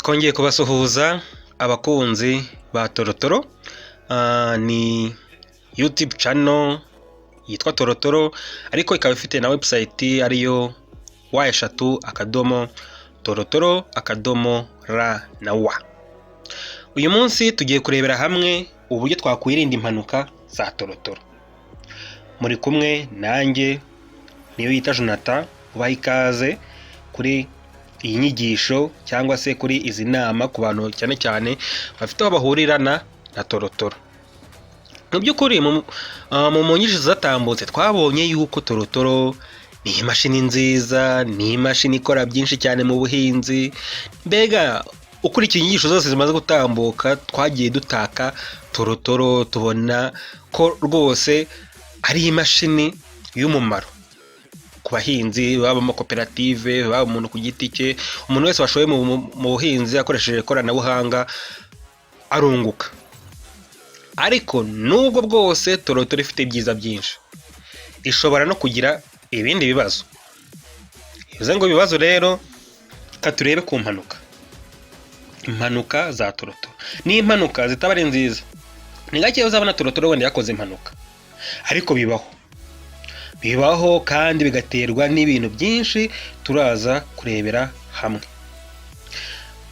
twongeye kubasuhuza abakunzi ba Torotoro. Ni YouTube channel yitwa Torotoro, ariko ikaba ifite na website ariyo wa@torotoro.ra. Uyu munsi tugiye kurebera hamwe uburyo twakwirinda impanuka za Torotoro. Muri kumwe nanjye niyo yita Jonathan, ubaha ikaze kuri iyi nyigisho cyangwa se kuri izi nama ku bantu cyane cyane bafite aho bahurira na Torotoro. Mu by'ukuri mu nyinshi zatambutse twabonye yuko Torotoro ni imashini nziza, ni imashini ikora byinshi cyane mu buhinzi. Mbega ukurikiye inyigisho zose zimaze gutambuka twagiye dutaka Torotoro, tubona ko rwose ari imashini y'umumaro ku bahinzi, baba amakoperative, baba umuntu ku giti cye. Umuntu wese washoye mu buhinzi akoresheje ikoranabuhanga arunguka. Ariko nubwo bwose Torotoro ifite ibyiza byinshi, ishobora no kugira ibindi bibazo. Bivuze ngo ibibazo rero katurebe ku impanuka za Torotoro. Ni impanuka zitaba ari nziza. Ni gake uzabona Torotoro wenda yakoze impanuka, ariko bibaho kandi bigaterwa n'ibintu byinshi turaza kurebera hamwe.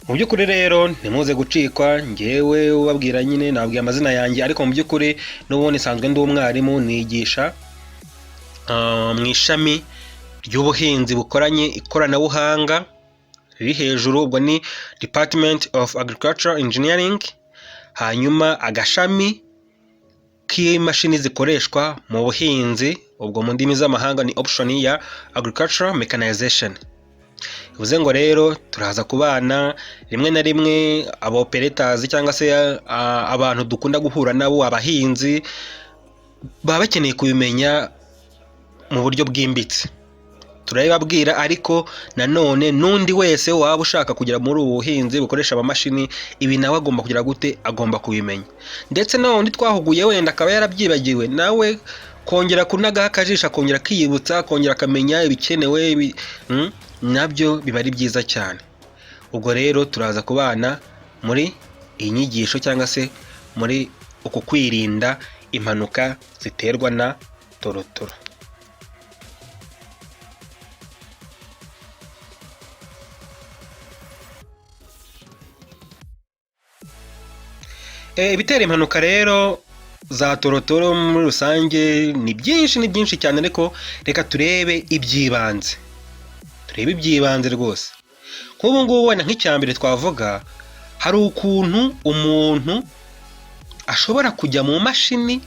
Mu by'ukuri rero ntimuze gucikwa, ngewe ubabwira nyine nabwiye amazina yanjye, ariko mu by'ukuri n'ubundi nsanzwe ndi umwarimu, nigisha mu ishami ry'ubuhinzi bukoranye ikoranabuhanga riri hejuru, ubwo ni Department of Agricultural Engineering. Hanyuma agashami k'imashini zikoreshwa mu buhinzi, ubwo mu ndimi z'amahanga ni option ya Agricultural Mechanization. Bivuze ngo rero turaza kubana rimwe na rimwe aba operators cyangwa se abantu dukunda guhura nabo, abahinzi baba bakeneye kubimenya mu buryo bwimbitse. Turabibabwira, ariko nanone n'undi wese waba ushaka kugera muri ubu buhinzi bukoresha amamashini, ibi nawe agomba kugira gute, agomba kubimenya. Ndetse na wundi twahuguye wenda akaba yarabyibagiwe, nawe kongera kunagaho akajisho, kongera kwiyibutsa, kongera akamenya ibikenewe, nabyo biba ari byiza cyane. Ubwo rero turaza kubana muri iyi nyigisho cyangwa se muri uku kwirinda impanuka ziterwa na Torotoro. Ibitera impanuka rero za Torotoro muri rusange ni byinshi cyane, ariko reka turebe iby'ibanze. Rwose. Nk'ubu ngubu wenda nk'icyambere twavuga, hari ukuntu umuntu ashobora kujya mu mashini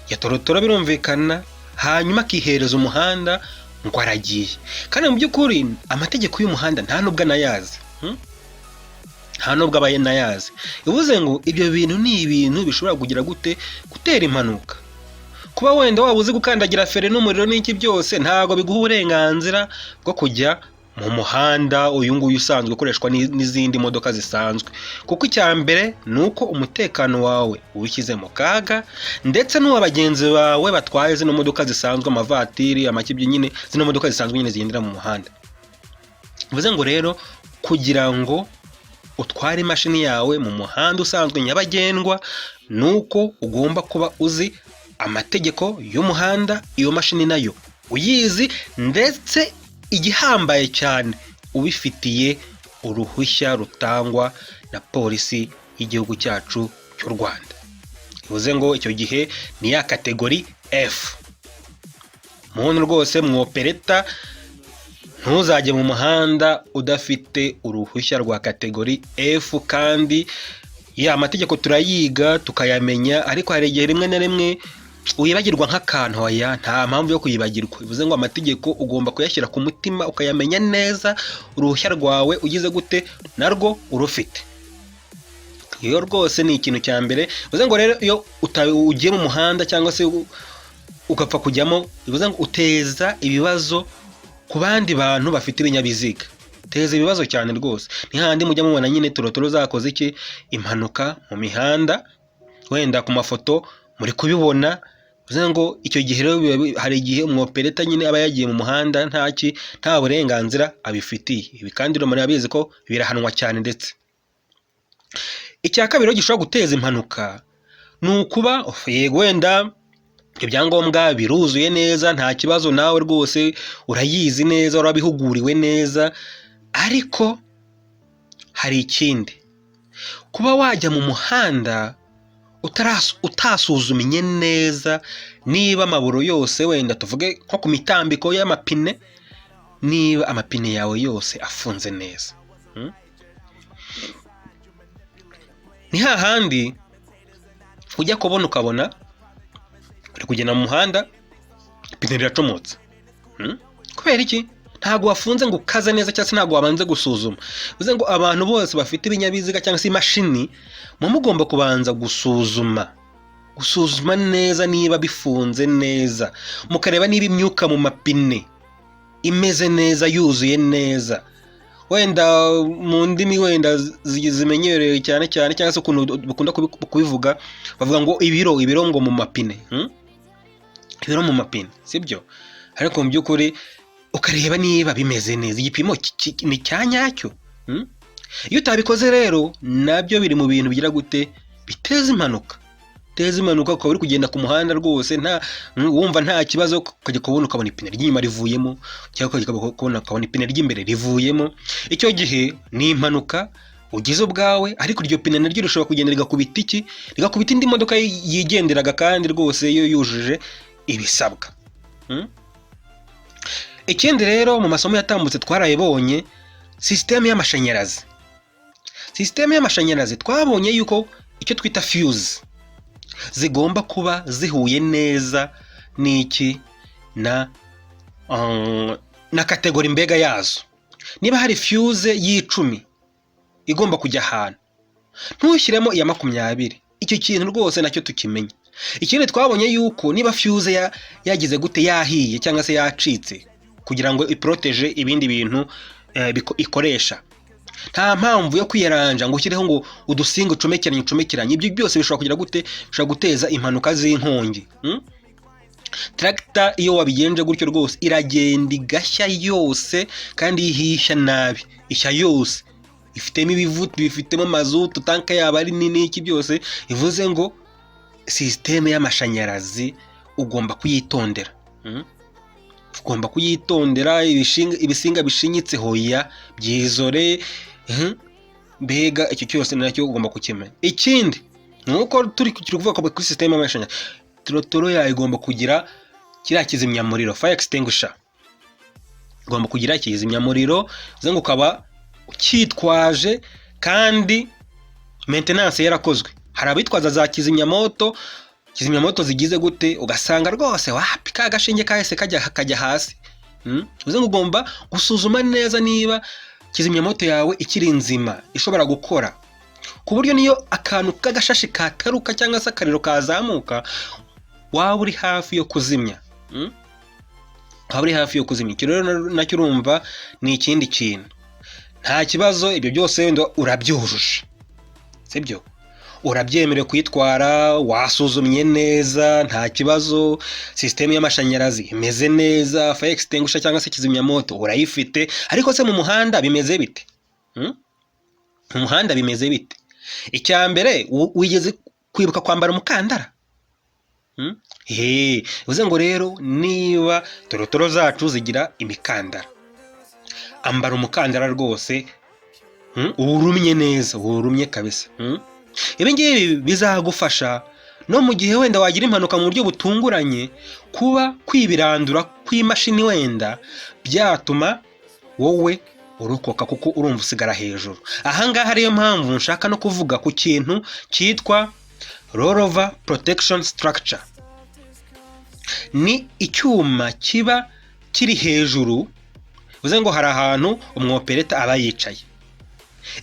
ya Torotoro, birumvikana, hanyuma akihereza umuhanda ngo aragiye. Kandi mu by'ukuri amategeko y'umuhanda nta nubwo anayazi. Bivuze ngo ibyo bintu ni ibintu bishobora kugira gute, gutera impanuka. Kuba wenda waba uzi gukandagira feri n'umuriro n'iki byose ntabwo biguha uburenganzira bwo kujya mu muhanda uyu nguyu usanzwe ukoreshwa n'izindi modoka zisanzwe. Kuko icyambere ni uko umutekano wawe uwushyize mu kaga, ndetse n'uw'abagenzi bawe batwaye zino modoka zisanzwe, amavatiri, amakibye, nyine zino modoka zisanzwe nyine zigendera mu muhanda. Bivuze ngo rero kugira ngo utware imashini yawe mu muhanda usanzwe nyabagendwa, nuko ugomba kuba uzi amategeko y'umuhanda, iyo mashini nayo uyizi, ndetse igihambaye cyane ubifitiye uruhushya rutangwa na polisi y'igihugu cyacu cy'u Rwanda. Bivuze ngo icyo gihe ni ya kategori F. Muntu rwose mwopereta ntuzajye mu muhanda udafite uruhushya rwa kategori F. kandi ya mategeko turayiga tukayamenya, ariko hari igihe rimwe na rimwe wibagirwa nk'akantu. Oya, nta mpamvu yo kuyibagirwa. Bivuze ngo amategeko ugomba kuyashyira ku mutima, ukayamenya neza. Uruhushya rwawe ugize gute, narwo urufite. Iyo rwose ni ikintu cya mbere. Bivuze ngo rero iyo ugiye mu muhanda cyangwa se ugapfa kujyamo, bivuze ngo uteza ibibazo ku bandi bantu bafite ibinyabiziga. Teza ibibazo cyane rwose. Ni handi mujya mubona nyine Torotoro zakoze iki, impanuka mu mihanda, wenda ku mafoto muri kubibona, bivuze ngo icyo gihe rero hari igihe umwopereta nyine aba yagiye mu muhanda nta burenganzira abifitiye. Ibi kandi rero murabizi ko birahanwa cyane. Ndetse icya kabiri gishobora guteza impanuka ni ukuba yego wenda ibyangombwa biruzuye neza, nta kibazo, nawe rwose urayizi neza, urabihuguriwe neza, ariko hari ikindi, kuba wajya mu muhanda utasuzumye neza niba amaburo yose, wenda tuvuge nko ku mitambiko y'amapine, niba amapine yawe yose afunze neza. Ni hahandi ujya kubona ukabona uri kugenda mu muhanda ipine riracomotse. Kubera iki? Ntabwo wafunze ngo ukaze neza, cyangwa se ntabwo wabanze gusuzuma. Bivuze ngo abantu bose bafite ibinyabiziga cyangwa se imashini, mugomba kubanza gusuzuma neza niba bifunze neza, mukareba niba imyuka mu mapine imeze neza, yuzuye neza. Wenda mu ndimi wenda zimenyerewe cyane cyangwa se ukuntu bakunda kubivuga, bavuga ngo ibiro ngo mu mapine, ibiro mu mapine, sibyo? Ariko mu by'ukuri ukareba niba bimeze neza, igipimo ni cya nyacyo. Iyo utabikoze rero nabyo biri mu bintu bigira gute, biteza impanuka. Ukaba uri kugenda ku muhanda rwose wumva nta kibazo, ukajya kubona ukabona ipine ry'inyuma rivuyemo, cyangwa ukabona ipine ry'imbere rivuyemo. Icyo gihe ni impanuka ugize ubwawe, ariko iryo pine naryo rishobora kugenda rigakubita indi modoka yigenderaga kandi rwose yo yujuje ibisabwa. Ikindi rero mu masomo yatambutse twarayibonye, sisiteme y'amashanyarazi twabonye yuko icyo twita fuse zigomba kuba zihuye neza n'iki na kategori mbega yazo. Niba hari fuse y'10 igomba kujya ahantu, ntushyiremo iya 20. Icyo kintu rwose nacyo tukimenya. Ikindi twabonye yuko niba fuse yagize gute, yahiye cyangwa se yacitse, kugira ngo iproteje ibindi bintu ikoresha, nta mpamvu yo kwiyaranja ngo ushyireho ngo udusinga ucomekeranye. Ibyo byose bishobora kugira gute, bishobora guteza impanuka z'inkongi. Tractor iyo wabigenje gutyo rwose iragenda igashya yose, kandi ihisha nabi, ishya yose, ifitemo ibivutu, bifitemo mazutu, tanka yaba ari nini, iki byose. Ivuze ngo sisiteme y'amashanyarazi ugomba kuyitondera. Ugomba kuyitondera, ibisinga bishinyitse hoya byizore. Mbega icyo cyose nacyo ugomba kukimenya. Ikindi nuko turi kuvuga ko kuri sisiteme y'amashanyarazi, trotoro yayo igomba kugira kiriya kizimyamuriro, fire extinguisher. Ugomba kugira kizimyamuriro, zengo ukaba ukitwaje kandi maintenance yarakozwe. Hari abitwaza za kizimyamoto zigize gute, ugasanga rwose wapi ka gashinge kahise kajya hasi. Uze ugomba gusuzuma neza niba kizimyamoto yawe ikiri nzima, ishobora gukora, ku buryo niyo akantu k'agashashi kataruka cyangwa se akariro kazamuka, waba uri hafi yo kuzimya. Icyo rero nacyo urumva ni ikindi kintu. Nta kibazo, ibyo byose wenda urabyujuje, sibyo? Urabyemerewe kwitwara, wasuzumye neza, nta kibazo. Sisiteme y'amashanyarazi imeze neza, fire extinguisher cyangwa se kizimyamoto urayifite. Ariko se mu muhanda bimeze bite? Icya mbere, wigeze kwibuka kwambara umukandara? Bivuze ngo rero niba torotoro zacu zigira imikandara, ambara umukandara rwose, urumye neza, urumye kabisa. Ibi ngibi bizagufasha no mu gihe wenda wagira impanuka mu buryo butunguranye, kuba kwibirandura kw'imashini wenda byatuma wowe urokoka, kuko urumva usigara hejuru. Ahangaha ariyo mpamvu nshaka no kuvuga ku kintu cyitwa rollover protection structure. Ni icyuma kiba kiri hejuru, bivuze ngo hari ahantu umwopereta aba yicaye.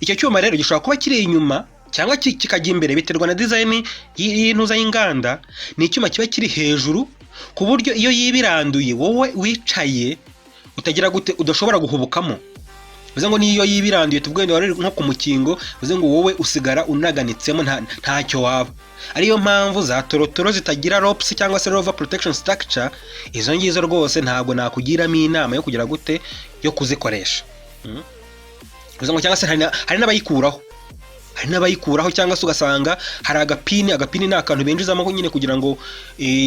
Icyo cyuma rero gishobora kuba kiri inyuma cyangwa kikajya imbere, biterwa na design y'intuza y'inganda. Ni icyuma kiba kiri hejuru, ku buryo iyo yibiranduye wowe wicaye utagira gute, udashobora guhubukamo. bivuze ngo niyo yibiranduye tuvuge ngo wari nko ku mukingo, bivuze ngo wowe usigara unaganitsemo ntacyo waba. Ariyo mpamvu za torotoro zitagira ropes cyangwa se rover protection structure, izo ngizo rwose ntabwo nakugiramo inama yo kugira gute yo kuzikoresha. Bivuze ngo cyangwa se hari n'abayikuraho cyangwa se ugasanga hari agapini ni akantu benjizamo nyine kugira ngo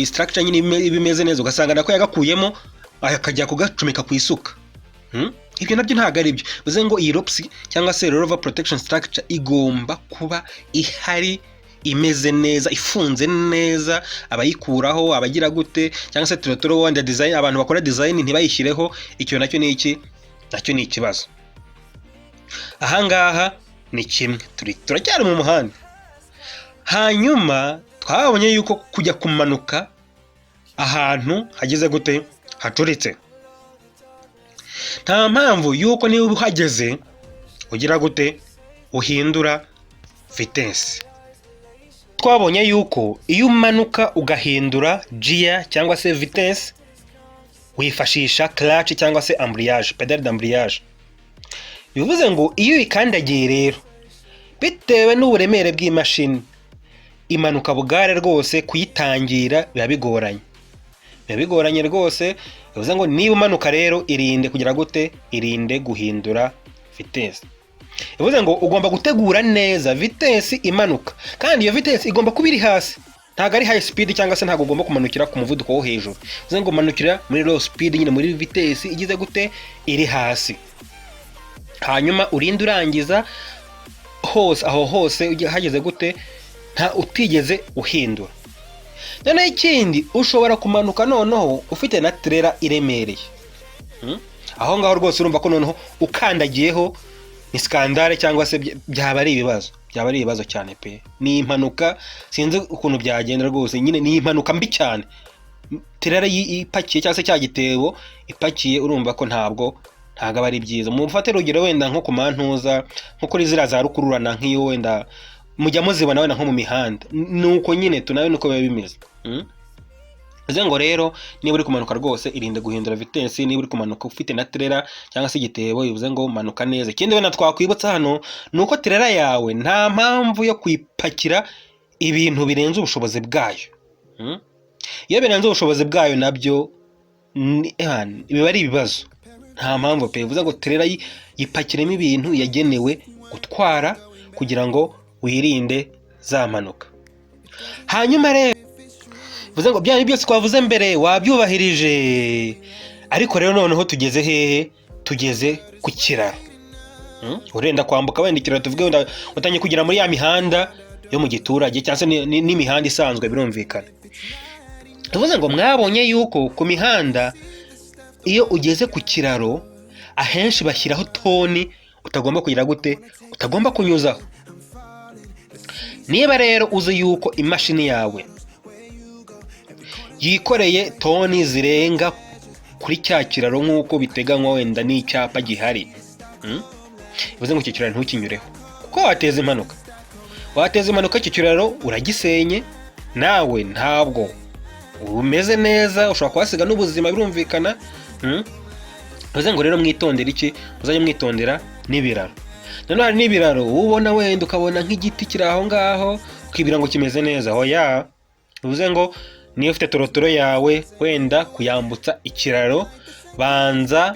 structure nyine ibimeze neza, ugasanga nako yagakuyemo akajya kugacomeka ku isuka. Ibyo nabyo ntabwo ari byo. Bivuze ngo iyi ropes cyangwa se rover protection structure igomba kuba ihari, imeze neza, ifunze neza, abayikuraho abagira gute cyangwa se torotoro wanda design, abantu bakora design ntibayishyireho, icyo nacyo ni ikibazo. Ahangaha ni kimwe, turacyari mu muhanda. Hanyuma twabonye yuko kujya kumanuka ahantu hageze gute hacuritse, nta mpamvu yuko niba uhageze ugira gute uhindura vitesse. Twabonye yuko iyo umanuka ugahindura gear cyangwa se vitesse wifashisha clutch cyangwa se embrayage, pedal d'embrayage. Bivuze ngo iyo ikandagiye rero bitewe n'uburemere bw'imashini, imanuka bugare rwose kuyitangira biba bigoranye rwose. Bivuze ngo niba umanuka rero irinde kugira gute, irinde guhindura vitesse. Bivuze ngo ugomba gutegura neza vitesse imanuka, kandi iyo vitesse igomba kuba iri hasi, ntago ari high speed cyangwa se ntago ugomba kumanukira ku muvuduko wo hejuru. Bivuze ngo manukira muri low speed nyine muri vitesse igize gute iri hasi. Hanyuma urinde urangiza hose aho hose hageze gute nta utigeze uhindura. Noneho ikindi, ushobora kumanuka noneho ufite na trailer iremereye. Aho ngaho rwose urumva ko noneho ukandagiyeho ni skandale cyangwa se byaba ari ibibazo cyane pe. Ni impanuka sinzi ukuntu byagenda rwose, nyine ni impanuka mbi cyane. Trailer ipakiye cyangwa se cya gitebo ipakiye, urumva ko ntabwo ari byiza. Mufate rugero wenda nko ku mantuza, nko kuri zira za rukururana nk'iyo wenda mujya muzibona wenda nko mu mihanda, nuko nyine tunayo nuko biba bimeze. Bivuze ngo rero niba uri kumanuka rwose irinde guhindura vitesse, niba uri kumanuka ufite na trailer cyangwa se igitebo, bivuze ngo manuka neza. Ikindi wenda twakwibutsa hano nuko trailer yawe nta mpamvu yo kwipakira ibintu birenze ubushobozi bwayo. Iyo birenze ubushobozi bwayo nabyo biba ari ibibazo, nta mpamvu pe. Bivuze ngo trailer yipakiremo ibintu yagenewe gutwara kugira ngo wirinde za manuka. Hanyuma rero bivuze ngo byari byose twavuze mbere wabyubahirije, ariko rero noneho tugeze hehe? Tugeze ku kiraro. Urenda kwambuka wenda ikiraro, tuvuge wenda utangiye kugera muri ya mihanda yo mu giturage cyangwa se n'imihanda isanzwe, birumvikana. Tuvuze ngo mwabonye yuko ku mihanda iyo ugeze ku kiraro ahenshi bashyiraho toni utagomba kugira gute, utagomba kunyuzaho. Niba rero uzi yuko imashini yawe yikoreye toni zirenga kuri cya kiraro nk'uko biteganywa wenda n'icyapa gihari, bivuze ngo icyo kiraro ntukinyureho kuko wateza impanuka. Icyo kiraro uragisenye, nawe ntabwo umeze neza, ushobora kuhasiga n'ubuzima, birumvikana. Bivuze ngo rero mwitondere iki, muzajye mwitondera n'ibiraro. Noneho hari n'ibiraro ubona wenda ukabona nk'igiti kiri aho ngaho ukibwira ngo kimeze neza, hoya. Bivuze ngo niyo ufite torotoro yawe wenda kuyambutsa ikiraro, banza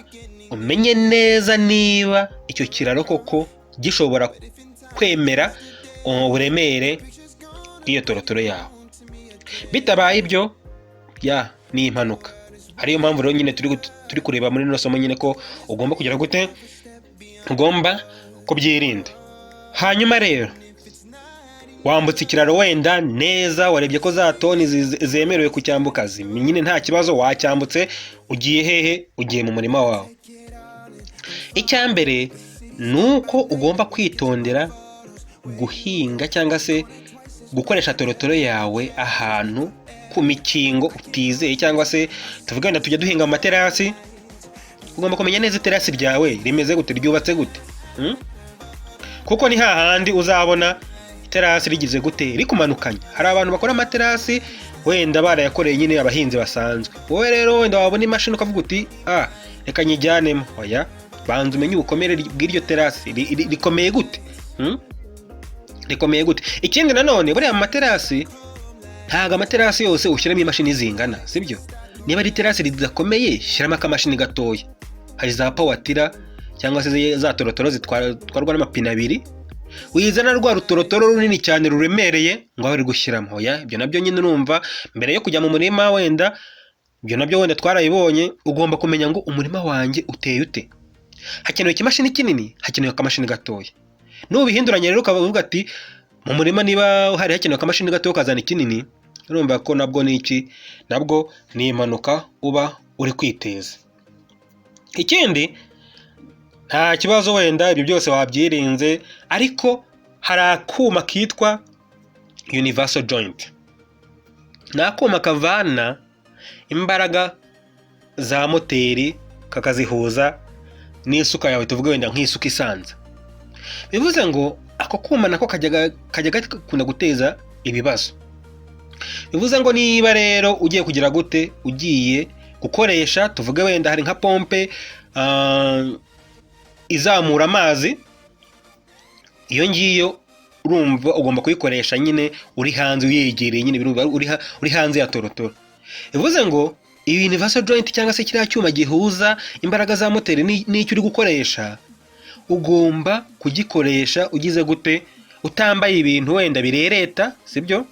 umenye neza niba icyo kiraro koko gishobora kwemera uburemere bw'iyo torotoro yawe. Bitabaye ibyo ni impanuka. Hariyo mpamvu rero nyine turi kureba muri no somo nyine ko ugomba kugira gute, ugomba kubyirinda. Hanyuma rero wambutse ikiraro wenda neza, warebye ko za toni zemerewe kucyambuka nyine nta kibazo, wacyambutse, ugiye hehe? Ugiye mu murima wawe. Icyambere nuko ugomba kwitondera guhinga cyangwa se gukoresha torotoro yawe ahantu ku mikingo utizeye, cyangwa se tuvuga wenda tujya duhinga mu materasi. Ugomba kumenya neza iterasi ryawe rimeze gute, ryubatse gute, kuko ni hahandi uzabona iterasi rigize gute, rikumanukanye. Hari abantu bakora amaterasi wenda barayakoreye nyine abahinzi basanzwe. Wowe rero wenda wabona imashini ukavuga uti reka nyijyanemo, oya, banza umenye ubukomere bw'iryo terasi rikomeye gute. Rikomeye gute. Ikindi nanone buriya mu materasi ntago amaterasi yose ushyiramo imashini zingana, sibyo? Niba ari terasi ridakomeye shyiramo akamashini gatoya. Hari za pawatira cyangwa se za torotoro zitwarwa n'amapine abiri, wizana rwa rutorotoro runini cyane ruremereye ngo aho uri gushyiramo. Oya, ibyo nabyo nyine urumva mbere yo kujya mu murima wenda, ibyo nabyo wenda twarayibonye, ugomba kumenya ngo umurima wanjye uteye ute. Hakenewe ikimashini kinini, hakenewe akamashini gatoya. Nubihinduranye rero ukavuga ati mu murima niba hari hakenewe akamashini gatoya ukazana ikinini, urumva ko nabwo ni iki? Nabwo ni impanuka uba uri kwiteza. Ikindi nta kibazo wenda ibyo byose wabyirinze, ariko hari akuma kitwa universal joint. Ni akuma kavana imbaraga za moteri kakazihuza n'isuka yawe, tuvuge wenda nk'isuka isanza. Bivuze ngo ako kuma nako kajya gakunda guteza ibibazo. Bivuze ngo niba rero ugiye kugira gute, ugiye gukoresha, tuvuge wenda hari nka pompe izamura amazi, iyo ngiyo urumva ugomba kuyikoresha nyine uri hanze uyegereye, nyine birumva uri hanze ya torotoro. Bivuze ngo iyi universal joint cyangwa se kiriya cyuma gihuza imbaraga za moteri n'icyo uri gukoresha, ugomba kugikoresha ugize gute, utambaye ibintu wenda birereta, sibyo?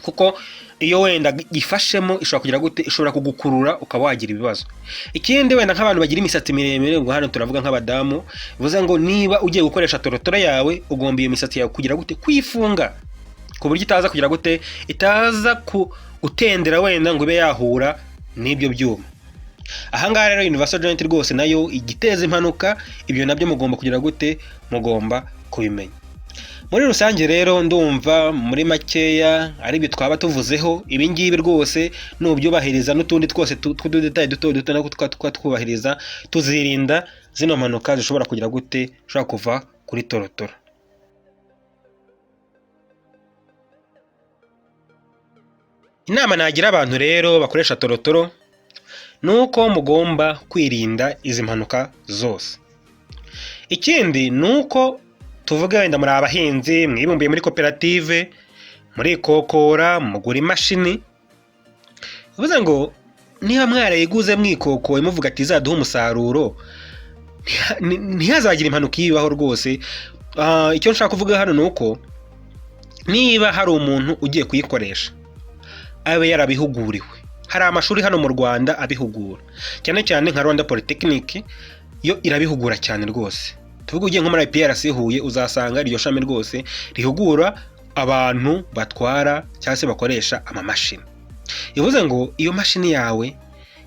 Kuko iyo wenda gifashemo ishobora kugira gute, ishobora kugukurura ukaba wagira ibibazo. Ikindi wenda nk'abantu bagira imisatsi miremire, ngo hano turavuga nk'abadamu, bivuze ngo niba ugiye gukoresha torotoro yawe, ugomba iyo misatsi yawe kugira gute, kuyifunga ku buryo itaza kugira gute, itaza gutendera wenda ngo ibe yahura n'ibyo byuma. Ahangaha rero universal joint rwose nayo igiteza impanuka, ibyo nabyo mugomba kugira gute, mugomba kubimenya. Muri rusange rero ndumva muri makeya ari ibyo twaba tuvuzeho. Ibi ngibi rwose nubyubahiriza n'utundi twose tw'udutaye duto nako twubahiriza, tuzirinda zino mpanuka zishobora kugira gute, zishobora kuva kuri torotoro. Inama nagira abantu rero bakoresha torotoro nuko mugomba kwirinda izi mpanuka zose. Ikindi nuko tuvuge wenda muri abahinzi mwibumbiye muri koperative, muri kokora, mugura imashini. Bivuze ngo niba mwarayiguze mwikokoye muvuga ati izaduha umusaruro, ntihazagira impanuka yibaho rwose. Icyo nshaka kuvuga hano nuko niba hari umuntu ugiye kuyikoresha, abe yarabihuguriwe. Hari amashuri hano mu Rwanda abihugura, cyane cyane nka Rwanda Polytechnic, yo irabihugura cyane rwose. Tuvuge ugiye nko muri IPRC Huye, uzasanga iryo shami rwose rihugura abantu batwara cyangwa se bakoresha amamashini. Bivuze ngo iyo mashini yawe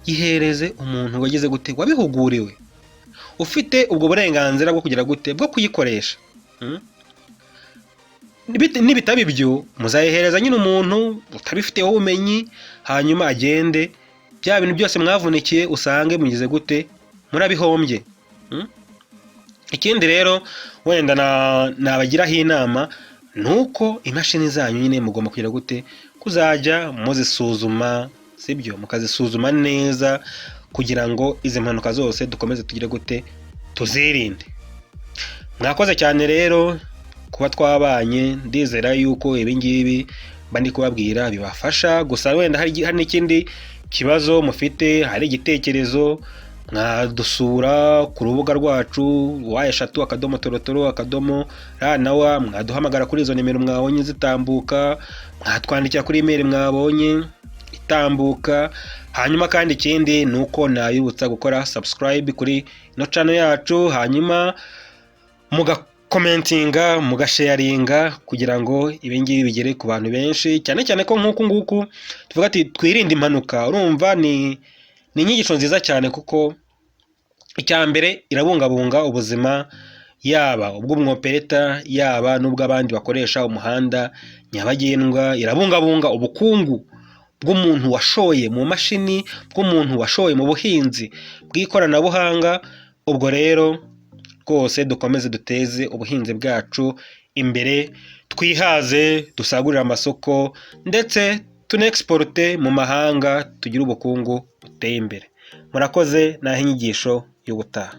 yihereze umuntu wagize gute, wabihuguriwe, ufite ubwo burenganzira bwo kugira gute, bwo kuyikoresha. Nibitaba ibyo muzayihereza nyine umuntu utabifiteho ubumenyi, hanyuma agende, bya bintu byose mwavunikiye usange mugize gute, murabihombye. Ikindi rero wenda nabagiraho inama nuko imashini zanyu nyine mugomba kugira gute, kuzajya muzisuzuma, sibyo? Mukazisuzuma neza kugira ngo izi mpanuka zose dukomeze tugire gute, tuzirinde. Mwakoze cyane rero kuba twabanye, ndizera yuko ibi ngibi bandi kubabwira bibafasha. Gusa wenda hari n'ikindi kibazo mufite, hari igitekerezo, mwadusura ku rubuga rwacu wa3.torotoro.rw, mwaduhamagara kuri izo nimero mwabonye zitambuka, mwatwandikira kuri email mwabonye itambuka. Hanyuma kandi ikindi nuko nabibutsa gukora subscribe kuri ino channel yacu, hanyuma mugakomentinga, mugasharinga, kugira ngo ibingibi bigere ku bantu benshi, cyane cyane ko nk'uku nguku tuvuga ati twirinde impanuka. Urumva ni inyigisho nziza cyane, kuko icyambere irabungabunga ubuzima, yaba ubw'umwopereta yaba n'ubw'abandi bakoresha umuhanda nyabagendwa. Irabungabunga ubukungu bw'umuntu washoye mu mashini, bw'umuntu washoye mu buhinzi bw'ikoranabuhanga. Ubwo rero rwose dukomeze duteze ubuhinzi bwacu imbere, twihaze, dusagurira amasoko, ndetse tunexporte mu mahanga, tugire ubukungu buteye imbere. Murakoze, naho inyigisho y'ubutaha.